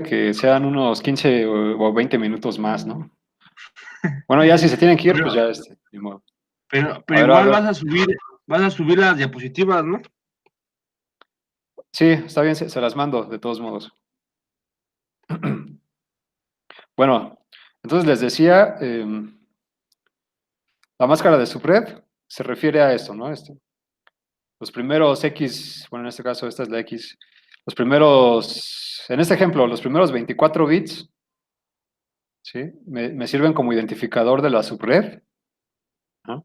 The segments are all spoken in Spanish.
que sean unos 15 o 20 minutos más, ¿no? Bueno, ya si se tienen que ir, pues Pero, ya, ni modo. pero A igual ver. vas a subir las diapositivas, ¿no? Sí, está bien, se las mando, de todos modos. Bueno, entonces les decía, la máscara de subred se refiere a esto, ¿no? Los primeros X, bueno, en este caso esta es la X, los primeros, en este ejemplo, los primeros 24 bits, ¿sí? Me sirven como identificador de la subred, ¿no?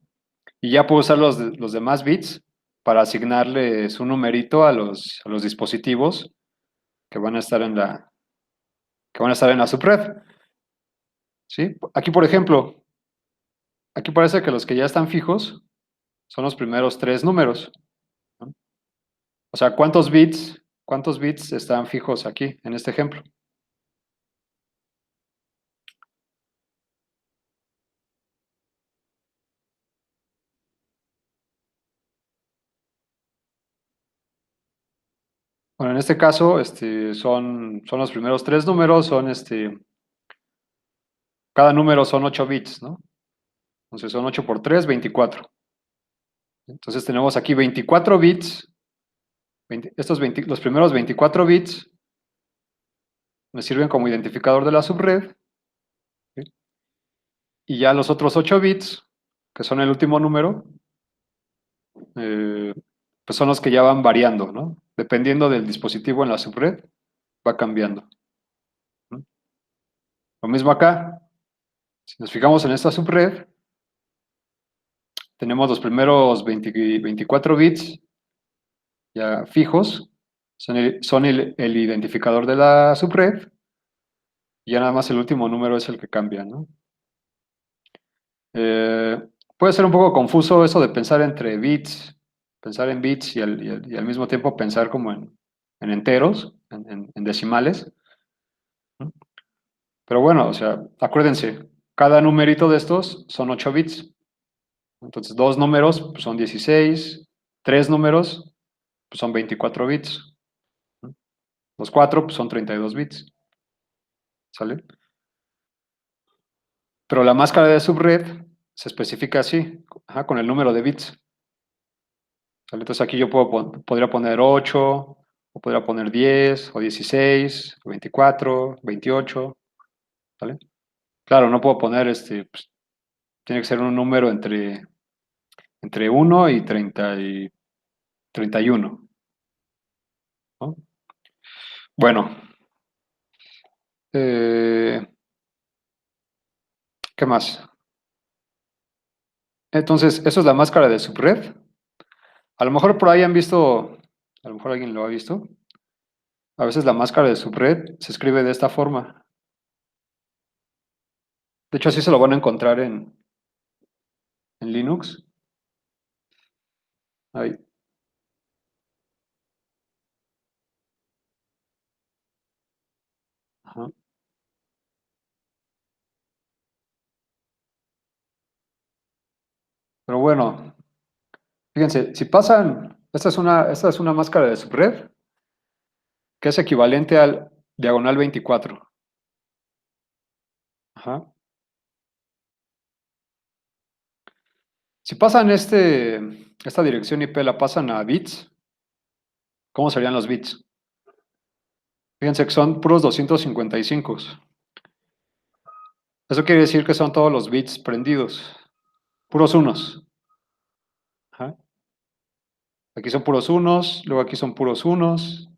Y ya puedo usar los demás bits para asignarles un numerito a los dispositivos que van a estar que van a estar en la subred, ¿sí? Aquí, por ejemplo, aquí parece que los que ya están fijos son los primeros tres números, ¿no? O sea, cuántos bits están fijos aquí en este ejemplo? Bueno, en este caso, son los primeros tres números, cada número son 8 bits, ¿no? Entonces son 8 por 3, 24. Entonces tenemos aquí 24 bits, los primeros 24 bits me sirven como identificador de la subred, ¿sí? Y ya los otros 8 bits, que son el último número, eh, pues son los que ya van variando, ¿no? Dependiendo del dispositivo en la subred, va cambiando, ¿no? Lo mismo acá, si nos fijamos en esta subred, tenemos los primeros 24 bits ya fijos, son el identificador de la subred, y ya nada más el último número es el que cambia, ¿no? Eh, Puede ser un poco confuso eso de pensar entre bits, pensar en bits y al mismo tiempo pensar como en enteros, en decimales, ¿no? Pero bueno, o sea, acuérdense, cada numerito de estos son 8 bits. Entonces, dos números pues, son 16, tres números pues, son 24 bits, ¿no? Los cuatro pues, son 32 bits, ¿sale? Pero la máscara de subred se especifica así, ajá, con el número de bits, ¿sale? Entonces aquí yo podría poner 8, o podría poner 10, o 16, o 24, 28, ¿sale? Claro, no puedo poner pues, tiene que ser un número entre 1 y 31, ¿no? Bueno, eh, ¿qué más? Entonces, eso es la máscara de subred. A lo mejor por ahí han visto, a lo mejor alguien lo ha visto. A veces la máscara de subred se escribe de esta forma. De hecho, así se lo van a encontrar en Linux. Ahí. Ajá. Pero bueno, fíjense, si pasan, esta es una máscara de subred que es equivalente al diagonal 24. Ajá. Si pasan esta dirección IP, la pasan a bits, ¿cómo serían los bits? Fíjense que son puros 255. Eso quiere decir que son todos los bits prendidos, puros unos. Ajá. Aquí son puros unos, luego aquí son puros unos,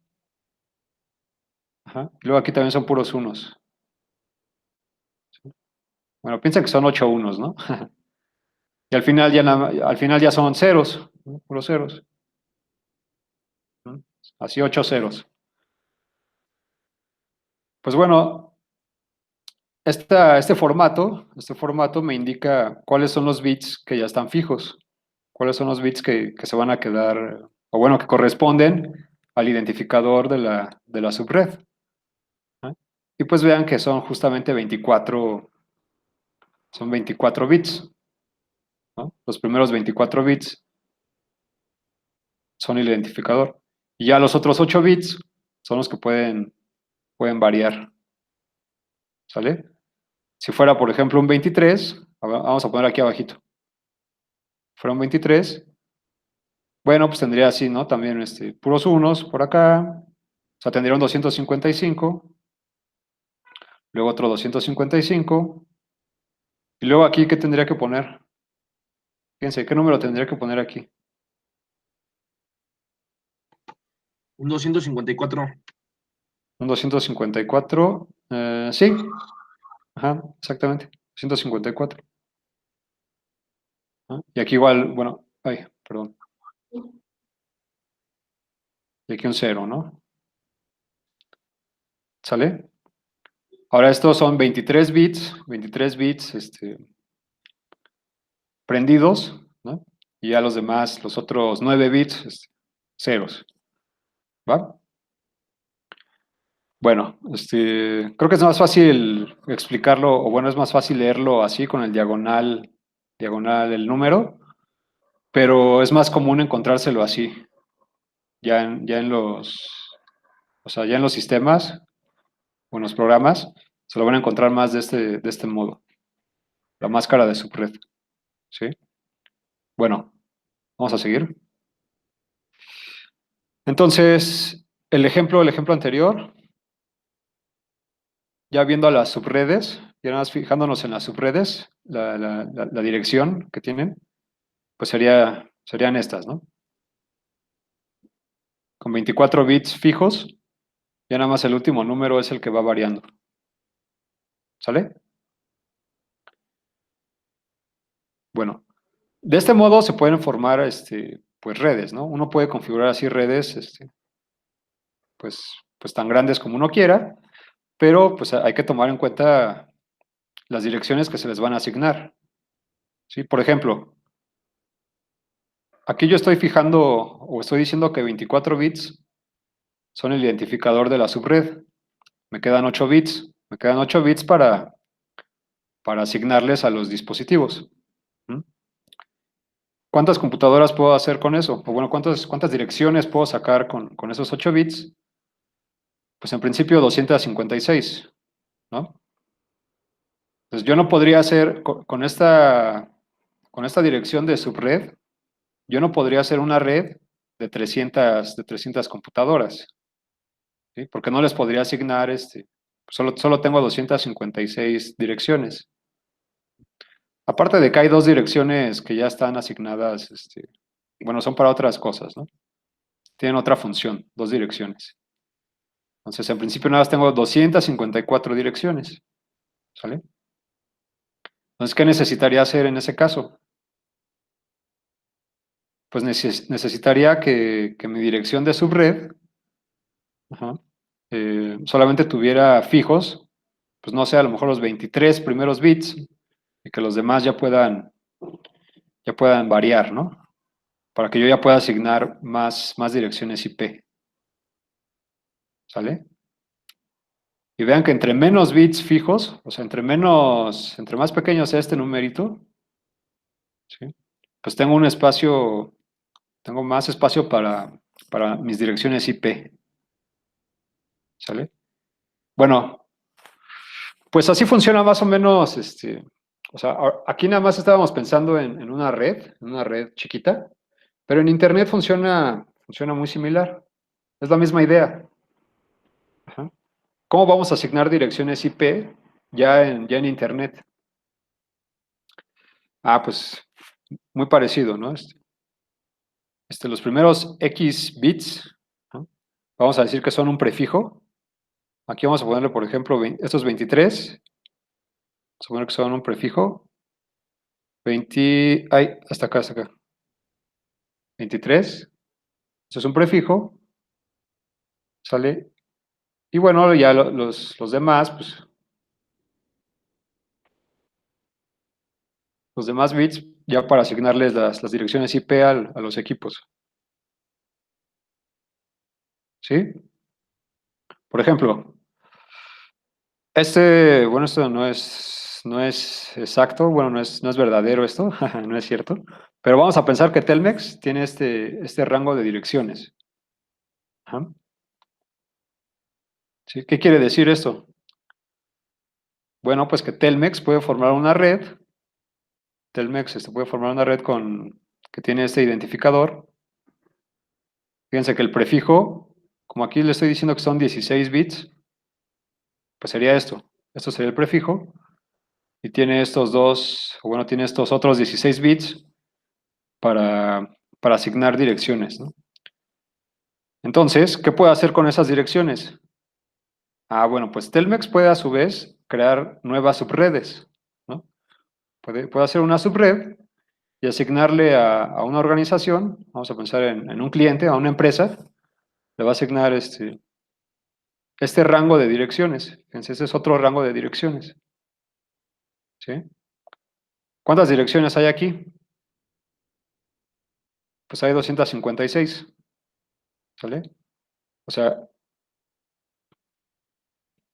ajá, y luego aquí también son puros unos. Bueno, piensa que son 8 unos, ¿no? Y al final ya son ceros, ¿no? Puros ceros, ¿no? Así 8 ceros. Pues bueno, este formato me indica cuáles son los bits que ya están fijos, cuáles son los bits que se van a quedar, o bueno, que corresponden al identificador de la subred, ¿no? Y pues vean que son 24 bits, ¿no? Los primeros 24 bits son el identificador. Y ya los otros 8 bits son los que pueden pueden variar, ¿sale? Si fuera, por ejemplo, un 23, vamos a poner aquí abajito. Fuera un 23, bueno, pues tendría así, ¿no? También puros unos por acá, o sea, tendría un 255, luego otro 255, y luego aquí, ¿qué tendría que poner? Fíjense, ¿qué número tendría que poner aquí? Un 254. Un 254, sí, ajá, exactamente, 254. ¿No? Y aquí igual, bueno, ay, perdón, y aquí un cero, ¿no? ¿Sale? Ahora estos son 23 bits, prendidos, ¿no? Y ya los demás, los otros 9 bits, ceros, ¿va? Bueno, creo que es más fácil explicarlo, o bueno, es más fácil leerlo así con el diagonal el número, pero es más común encontrárselo así, ya en o sea, ya en los sistemas o en los programas, se lo van a encontrar más de este modo, la máscara de subred, ¿sí? Bueno, vamos a seguir. Entonces, el ejemplo anterior, ya viendo a las subredes, ya nada más fijándonos en las subredes, la dirección que tienen, pues serían estas, ¿no? Con 24 bits fijos, ya nada más el último número es el que va variando. ¿Sale? Bueno, de este modo se pueden formar pues redes, ¿no? Uno puede configurar así redes pues, pues tan grandes como uno quiera, pero pues hay que tomar en cuenta las direcciones que se les van a asignar. ¿Sí? Por ejemplo, aquí yo estoy fijando o estoy diciendo que 24 bits son el identificador de la subred. Me quedan 8 bits. Me quedan 8 bits para asignarles a los dispositivos. ¿Mm? ¿Cuántas computadoras puedo hacer con eso? O bueno, ¿cuántas direcciones puedo sacar con esos 8 bits? Pues en principio 256, ¿no? Entonces yo no podría hacer con esta dirección de subred, yo no podría hacer una red de 300 computadoras, ¿sí? Porque no les podría asignar, solo tengo 256 direcciones. Aparte de que hay dos direcciones que ya están asignadas, bueno, son para otras cosas, ¿no? Tienen otra función, dos direcciones. Entonces, en principio nada más tengo 254 direcciones, ¿sale? Entonces, ¿qué necesitaría hacer en ese caso? Pues necesitaría que mi dirección de subred, ajá, solamente tuviera fijos, pues no sé, a lo mejor los 23 primeros bits y que los demás ya puedan variar, ¿no? Para que yo ya pueda asignar más direcciones IP, ¿sale? Y vean que entre menos bits fijos, o sea, entre más pequeño sea este numerito, ¿sí? Pues tengo más espacio para mis direcciones IP, ¿sale? Bueno, pues así funciona más o menos, o sea, aquí nada más estábamos pensando en una red chiquita, pero en Internet funciona muy similar. Es la misma idea. Ajá. ¿Cómo vamos a asignar direcciones IP ya en Internet? Ah, pues muy parecido, ¿no? Los primeros X bits, ¿no? Vamos a decir que son un prefijo. Aquí vamos a ponerle, por ejemplo, estos 23. Vamos a poner que son un prefijo. 20, ay, hasta acá. 23. Eso es un prefijo. Sale. Y bueno, ya los demás, pues, los demás bits, ya para asignarles las direcciones IP a los equipos. ¿Sí? Por ejemplo, bueno, esto no es exacto, bueno, no es verdadero esto, no es cierto, pero vamos a pensar que Telmex tiene este rango de direcciones. Ajá. ¿Sí? ¿Qué quiere decir esto? Bueno, pues que Telmex puede formar una red. Telmex puede formar una red que tiene este identificador. Fíjense que el prefijo, como aquí le estoy diciendo que son 16 bits, pues sería esto. Esto sería el prefijo. Y tiene estos dos, o bueno, tiene estos otros 16 bits para asignar direcciones, ¿no? Entonces, ¿qué puede hacer con esas direcciones? Bueno, pues Telmex puede a su vez crear nuevas subredes, ¿no? Puede hacer una subred y asignarle a una organización, vamos a pensar en un cliente, a una empresa, le va a asignar este rango de direcciones. Fíjense, ese es otro rango de direcciones, ¿sí? ¿Cuántas direcciones hay aquí? Pues hay 256, ¿sale? O sea,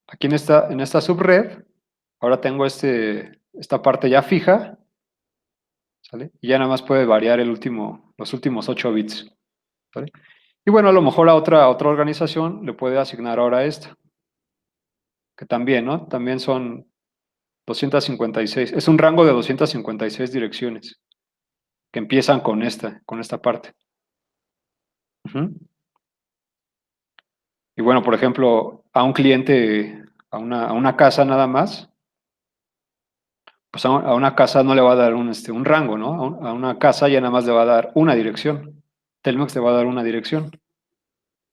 aquí en esta subred, ahora tengo esta parte ya fija, ¿sale? Y ya nada más puede variar los últimos 8 bits, ¿sale? Y bueno, a lo mejor a otra organización le puede asignar ahora esta, que también, ¿no? También son 256. Es un rango de 256 direcciones que empiezan con esta parte. Ujú. Y bueno, por ejemplo, a un cliente, a una casa nada más, pues a una casa no le va a dar un rango, ¿no? A una casa ya nada más le va a dar una dirección. Telmex le va a dar una dirección,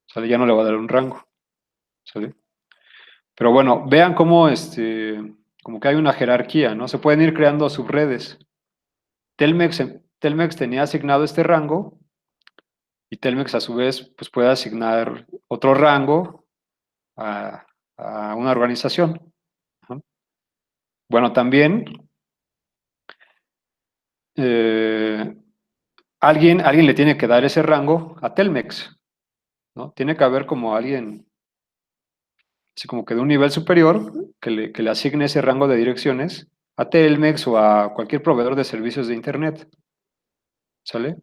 ¿sale? Ya no le va a dar un rango, ¿sale? Pero bueno, vean cómo como que hay una jerarquía, ¿no? Se pueden ir creando subredes. Telmex tenía asignado este rango y Telmex a su vez pues puede asignar otro rango a, a una organización. Ajá. Bueno, también eh, alguien le tiene que dar ese rango a Telmex, ¿no? Tiene que haber como alguien, así como que de un nivel superior, que le asigne ese rango de direcciones a Telmex o a cualquier proveedor de servicios de Internet, ¿sale?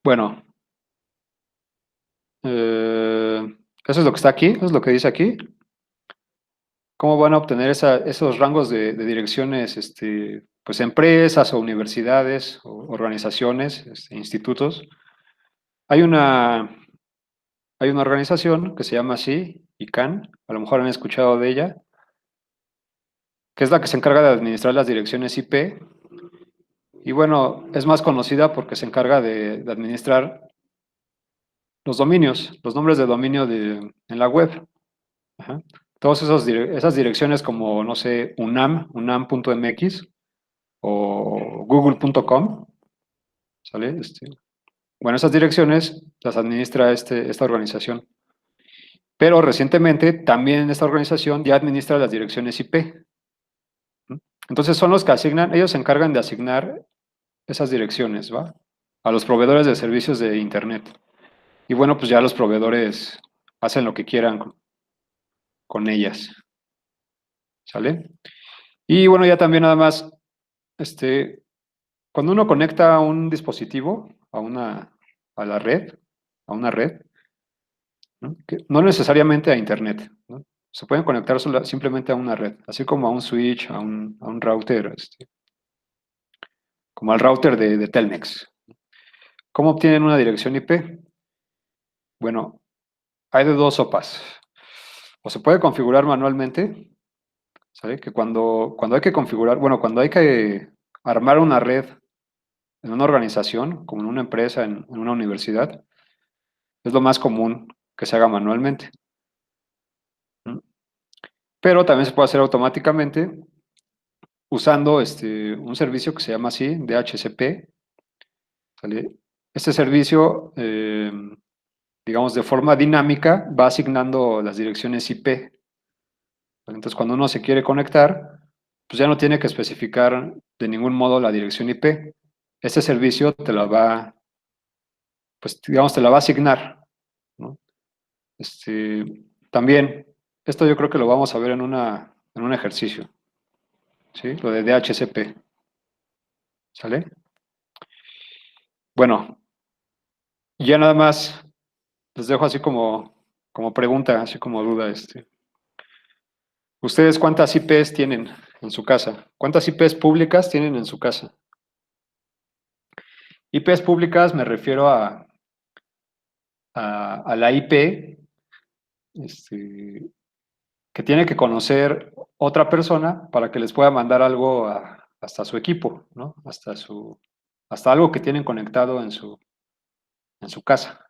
Bueno, eso es lo que está aquí, eso es lo que dice aquí. ¿Cómo van a obtener esos rangos de direcciones, pues empresas o universidades o organizaciones, institutos? Hay una, hay una organización que se llama así, ICANN, a lo mejor han escuchado de ella, que es la que se encarga de administrar las direcciones IP. Y bueno, es más conocida porque se encarga de administrar los dominios, los nombres de dominio en la web. Ajá. Todas esas direcciones como, no sé, unam.mx o google.com, ¿sale? Bueno, esas direcciones las administra esta organización. Pero recientemente también esta organización ya administra las direcciones IP. ¿Mm? Entonces son los que asignan, ellos se encargan de asignar esas direcciones, ¿va? A los proveedores de servicios de Internet. Y bueno, pues ya los proveedores hacen lo que quieran con ellas, ¿sale? Y bueno, ya también nada más, cuando uno conecta un dispositivo a la red, a una red, ¿no? Que no necesariamente a Internet, ¿no? Se pueden conectar simplemente a una red, así como a un switch, a un router, como al router de Telmex. ¿Cómo obtienen una dirección IP? Bueno, hay de dos sopas. O se puede configurar manualmente, ¿sabe? Que cuando hay que configurar, bueno, cuando hay que armar una red en una organización, como en una empresa, en una universidad, es lo más común que se haga manualmente. ¿Mm? Pero también se puede hacer automáticamente usando un servicio que se llama así, DHCP, ¿sale? Este servicio, digamos, de forma dinámica, va asignando las direcciones IP. ¿Vale? Entonces, cuando uno se quiere conectar, pues ya no tiene que especificar de ningún modo la dirección IP. Este servicio pues digamos, te la va a asignar, ¿no? Este, también, esto yo creo que lo vamos a ver en un ejercicio, ¿sí? Lo de DHCP, ¿sale? Bueno, ya nada más les dejo así como como pregunta, así como duda, ¿ustedes cuántas IPs tienen en su casa? ¿Cuántas IPs públicas tienen en su casa? IPs públicas me refiero a la IP este, que tiene que conocer otra persona para que les pueda mandar algo hasta su equipo, ¿no? Hasta algo que tienen conectado en su casa,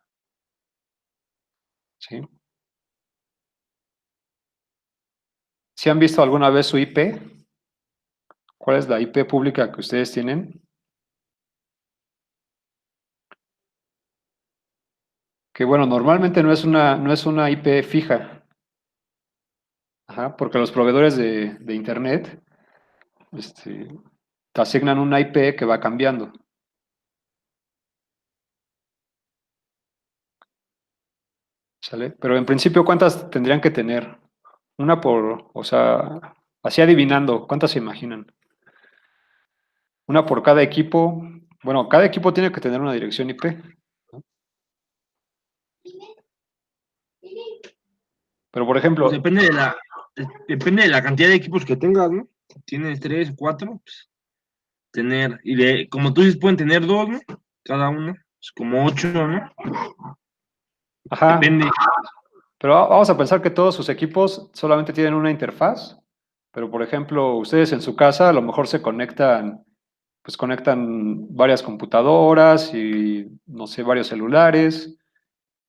¿sí? ¿Sí han visto alguna vez su IP? ¿Cuál es la IP pública que ustedes tienen? Que bueno, normalmente no es una IP fija, ajá, porque los proveedores de Internet este, te asignan una IP que va cambiando, ¿sale? Pero en principio, ¿cuántas tendrían que tener? Una por, o sea, así adivinando, ¿cuántas se imaginan? Una por cada equipo. Bueno, cada equipo tiene que tener una dirección IP, ¿no? Pero por Pues ejemplo, depende de la cantidad de equipos que tengas, ¿no? Si tienes tres, cuatro, pues tener, como tú dices, pueden tener dos, ¿no? Cada uno, es como ocho, ¿no? ajá, Depende. pero vamos a pensar que todos sus equipos solamente tienen una interfaz, pero por ejemplo, ustedes en su casa a lo mejor se conectan, pues conectan varias computadoras y, no sé, varios celulares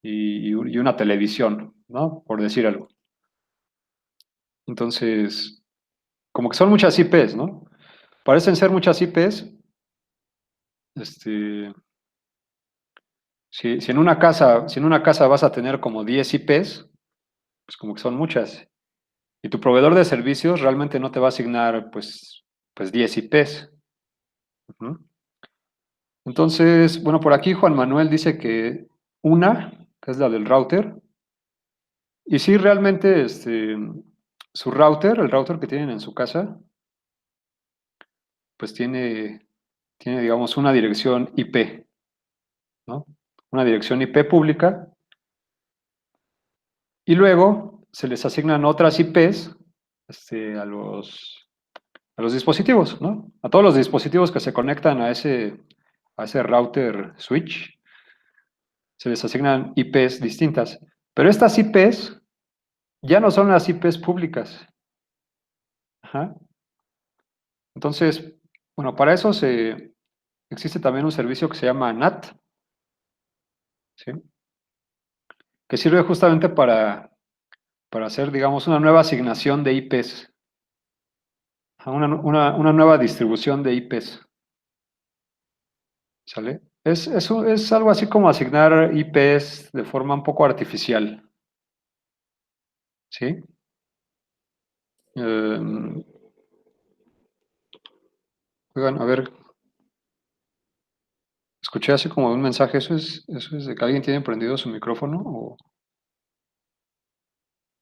y una televisión, ¿no? Por decir algo. Entonces, como que son muchas IPs, ¿no? Parecen ser muchas IPs. Este, si en una casa vas a tener como 10 IPs, pues como que son muchas. Y tu proveedor de servicios realmente no te va a asignar, pues 10 IPs. Ujú. Entonces, bueno, por aquí Juan Manuel dice que una, que es la del router, y sí, realmente su router, el router que tienen en su casa, pues tiene, digamos, una dirección IP, ¿no? Una dirección IP pública, y luego se les asignan otras IPs a los dispositivos, ¿no? A todos los dispositivos que se conectan a ese router switch, se les asignan IPs distintas. Pero estas IPs ya no son las IPs públicas. Ajá. Entonces, bueno, para eso existe también un servicio que se llama NAT, ¿sí? Que sirve justamente para hacer, digamos, una nueva asignación de IPs, una nueva distribución de IPs, ¿sale? Es algo así como asignar IPs de forma un poco artificial, ¿sí? Eh, oigan, a ver, escuché así como un mensaje, eso es de que alguien tiene prendido su micrófono o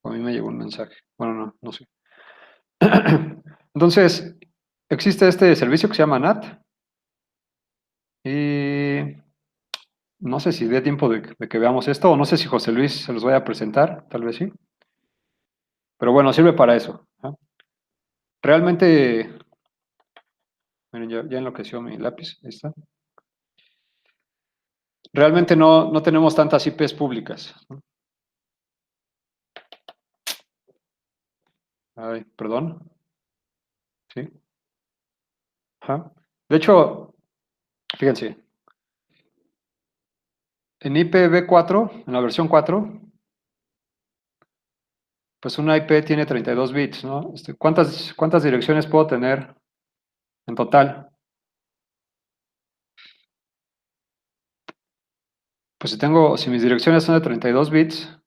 a mí me llegó un mensaje? Bueno, no sé. Entonces, existe este servicio que se llama NAT y no sé si dé tiempo de que veamos esto o no sé si José Luis se los vaya a presentar, tal vez sí, pero bueno, sirve para eso, ¿no? Realmente, miren, ya enloqueció mi lápiz, ahí está. Realmente no tenemos tantas IPs públicas, ¿no? Ay, perdón, sí. Ajá. De hecho, fíjense, en IPv4, en la versión 4, pues una IP tiene 32 bits, ¿no? ¿Cuántas direcciones puedo tener en total? Pues si mis direcciones son de 32 bits,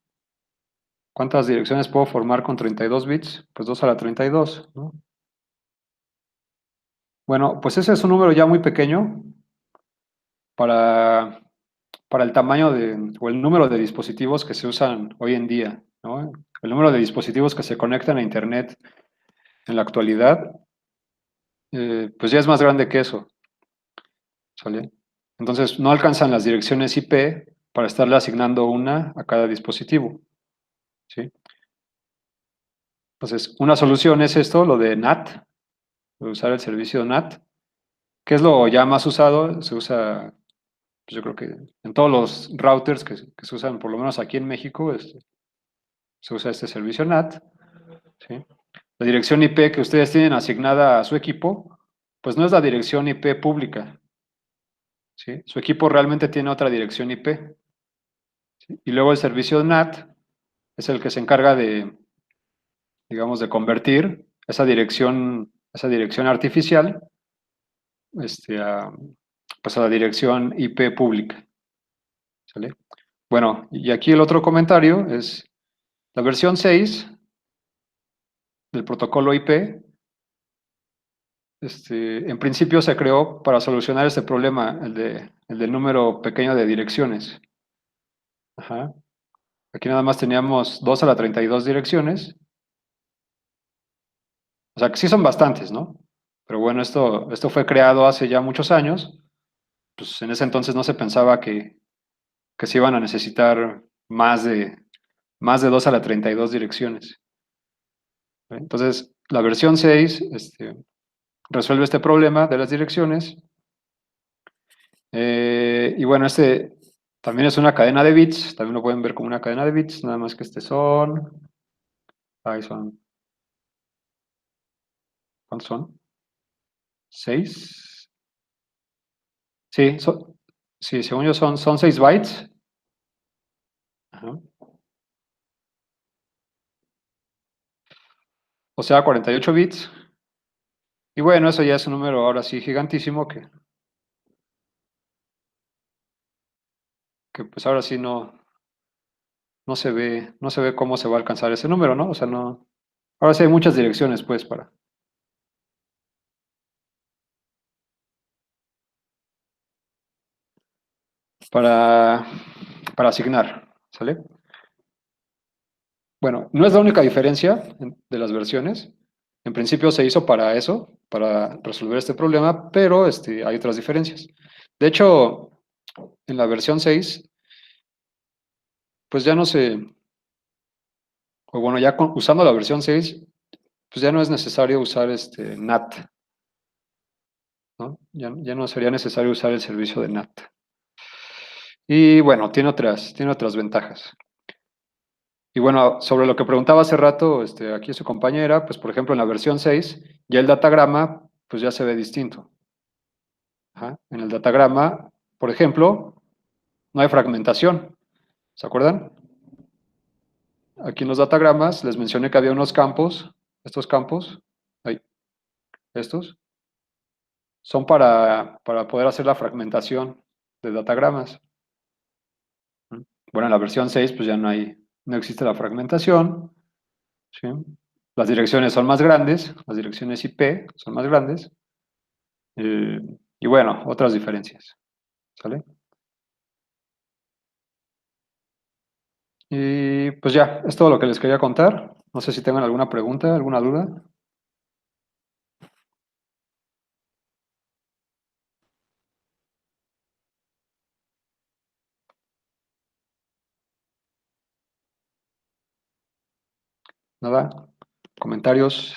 ¿cuántas direcciones puedo formar con 32 bits? Pues 2 a la 32, ¿no? Bueno, pues ese es un número ya muy pequeño para, para el tamaño o el número de dispositivos que se usan hoy en día, ¿no? El número de dispositivos que se conectan a Internet en la actualidad, pues ya es más grande que eso, ¿sale? Entonces no alcanzan las direcciones IP para estarle asignando una a cada dispositivo. ¿sí? Entonces, una solución es esto, lo de NAT, usar el servicio NAT, que es lo ya más usado, se usa, pues yo creo que en todos los routers que se usan, por lo menos aquí en México, se usa este servicio NAT, ¿sí? La dirección IP que ustedes tienen asignada a su equipo, pues no es la dirección IP pública, ¿sí? Su equipo realmente tiene otra dirección IP, ¿sí? Y luego el servicio NAT es el que se encarga de, digamos, de convertir esa dirección artificial, este, a, pues a la dirección IP pública, ¿sale? Bueno, y aquí el otro comentario es la versión 6 del protocolo IP. En principio se creó para solucionar este problema, el del número pequeño de direcciones. Ajá. Aquí nada más teníamos 2 a la 32 direcciones. O sea, que sí son bastantes, ¿no? Pero bueno, esto fue creado hace ya muchos años. Pues en ese entonces no se pensaba que se iban a necesitar más de 2 a la 32 direcciones. ¿Eh? Entonces, la versión 6 resuelve este problema de las direcciones. Y bueno, también es una cadena de bits, también lo pueden ver como una cadena de bits, nada más que ahí son, ¿cuántos son? ¿Seis? Sí, sí, según yo son 6 bytes. Ajá. O sea, 48 bits. Y bueno, eso ya es un número ahora sí gigantísimo que pues ahora sí no se ve cómo se va a alcanzar ese número, ¿no? O sea, no, ahora sí hay muchas direcciones pues para, para asignar, ¿sale? Bueno, no es la única diferencia de las versiones. En principio se hizo para eso, para resolver este problema, pero hay otras diferencias. De hecho, en la versión 6, pues ya no se, o bueno, ya usando la versión 6, pues ya no es necesario usar NAT, ¿no? Ya no sería necesario usar el servicio de NAT. Y bueno, tiene otras ventajas. Y bueno, sobre lo que preguntaba hace rato, aquí su compañera, pues por ejemplo en la versión 6 ya el datagrama, pues ya se ve distinto. Ajá. En el datagrama, por ejemplo, no hay fragmentación. ¿Se acuerdan? Aquí en los datagramas les mencioné que había unos campos. Estos campos, ahí, estos, son para poder hacer la fragmentación de datagramas. ¿Mm? Bueno, en la versión 6 pues ya no existe la fragmentación. ¿Sí? Las direcciones son más grandes, las direcciones IP son más grandes. eh, y bueno, otras diferencias. ¿Sale? Y pues ya, es todo lo que les quería contar. No sé si tengan alguna pregunta, alguna duda. Nada, comentarios,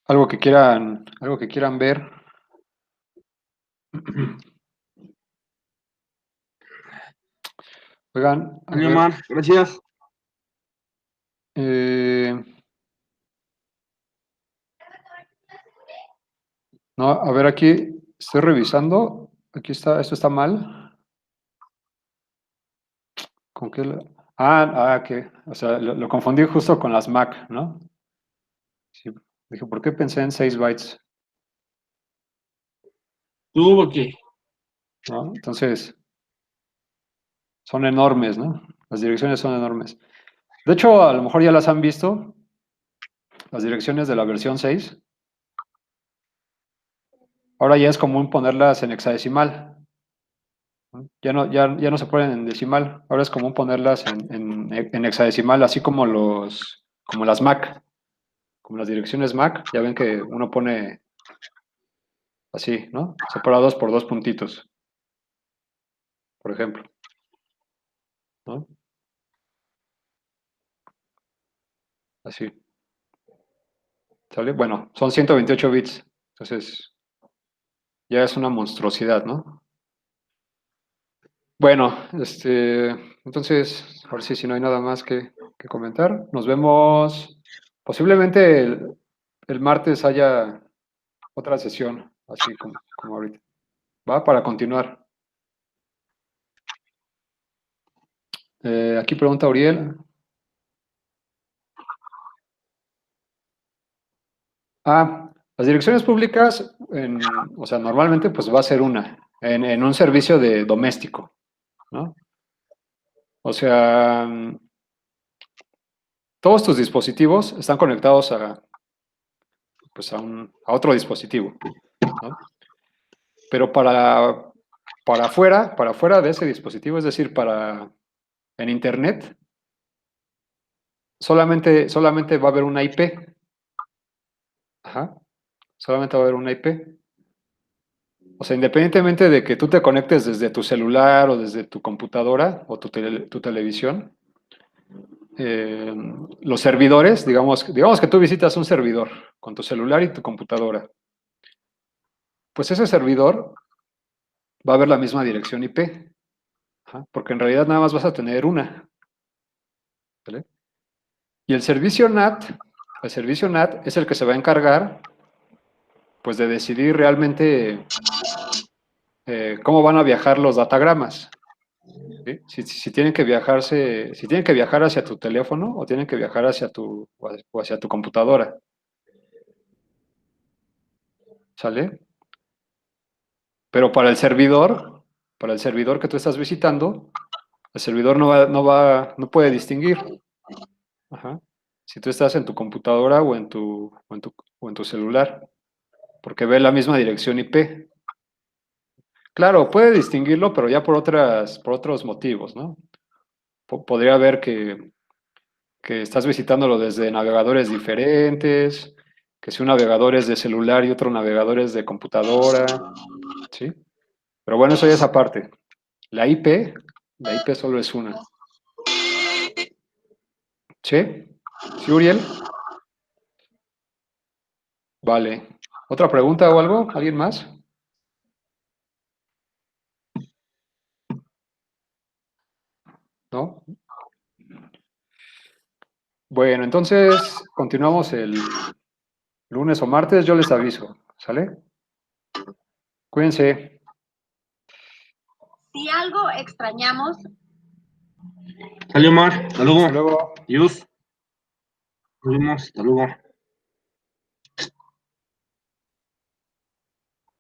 algo que quieran ver. Oigan, a Año ver, más, gracias. eh, no, a ver, aquí estoy revisando. Aquí está, esto está mal. ¿Con qué? Que, o sea, lo confundí justo con las Mac, ¿no? Sí, dije, ¿por qué pensé en 6 bytes? ¿Tú por qué? ¿No? Entonces, son enormes, ¿no? Las direcciones son enormes. De hecho, a lo mejor ya las han visto, las direcciones de la versión 6. Ahora ya es común ponerlas en hexadecimal, ¿no? Ya no se ponen en decimal, ahora es común ponerlas en hexadecimal, así como como las Mac, como las direcciones Mac, ya ven que uno pone así, ¿no? Separados por dos puntitos, por ejemplo, ¿no? así. ¿Sale? Bueno, son 128 bits. Entonces, ya es una monstruosidad, ¿no? Bueno, entonces, ahora sí, si no hay nada más que comentar, nos vemos. Posiblemente el martes haya otra sesión, así como ahorita. ¿Va? Para continuar. Aquí pregunta Uriel. Las direcciones públicas, o sea, normalmente pues va a ser una, en un servicio de doméstico, ¿no? O sea, todos tus dispositivos están conectados pues a otro dispositivo, ¿no? Pero para afuera de ese dispositivo, es decir, en Internet, solamente va a haber una IP. Ajá, solamente va a haber una IP. O sea, independientemente de que tú te conectes desde tu celular o desde tu computadora o tu televisión, eh, los servidores, digamos que tú visitas un servidor con tu celular y tu computadora, pues ese servidor va a ver la misma dirección IP, ajá, porque en realidad nada más vas a tener una, ¿vale? Y el servicio NAT es el que se va a encargar, pues, de decidir realmente cómo van a viajar los datagramas. ¿Sí? Si tienen que viajar hacia tu teléfono o tienen que viajar o hacia tu computadora. ¿Sale? Pero para el servidor que tú estás visitando, el servidor no puede distinguir. Ajá. Si tú estás en tu computadora o en tu celular, porque ve la misma dirección IP. Claro, puede distinguirlo, pero ya por otros motivos, ¿no? Podría ver que estás visitándolo desde navegadores diferentes, que si un navegador es de celular y otro navegador es de computadora, ¿sí? Pero bueno, eso ya es aparte. La IP, la IP solo es una. ¿Sí? ¿Sí, Uriel? Vale. ¿Otra pregunta o algo? ¿Alguien más? ¿No? Bueno, entonces continuamos el lunes o martes, yo les aviso. ¿Sale? Cuídense. Si algo extrañamos, Salió Mar, hasta luego. Hasta luego. Adiós. Nos vemos, hasta luego.